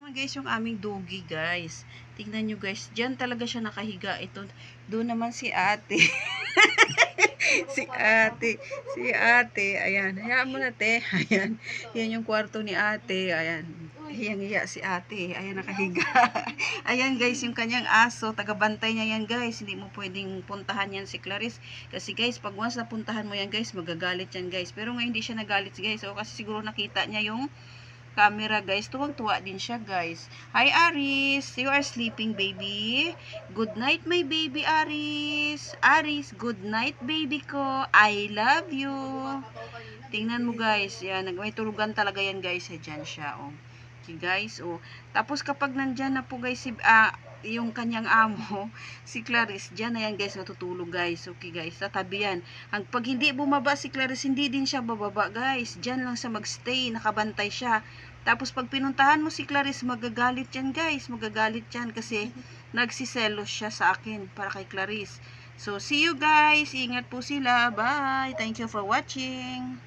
Guys, yung aming doggy guys. Tingnan nyo guys, dyan talaga siya nakahiga. Ito, doon naman si ate. si ate. Si ate. Ayan, hayaan mo na te. Ayan, yan yung kwarto ni ate. Ayan, hiyang-hiya si ate. Ayan, nakahiga. Ayan guys, yung kanyang aso. Tagabantay niya yan guys. Hindi mo pwedeng puntahan yan si Clarice. Kasi guys, pag once napuntahan mo yan guys, magagalit yan guys. Pero ngayon hindi siya nagalit guys. So, kasi siguro nakita niya yung camera guys. Tuwang-tuwa din siya guys. Hi Aris, you are sleeping baby. Good night my baby Aris. Aris, good night baby ko. I love you. Tingnan mo guys, yan, may tulugan talaga yan guys. Diyan siya oh. Okay guys, oh. Tapos kapag nandyan na po guys si yung kanyang amo, si Clarice, dyan na yan guys, natutulog guys. Okay guys, sa tabi yan. Pag hindi bumaba si Clarice, hindi din siya bababa guys. Dyan lang sa magstay, nakabantay siya. Tapos pag pinuntahan mo si Clarice, magagalit yan guys. Magagalit yan kasi nagsiselos siya sa akin para kay Clarice. So, see you guys. Ingat po sila. Bye. Thank you for watching.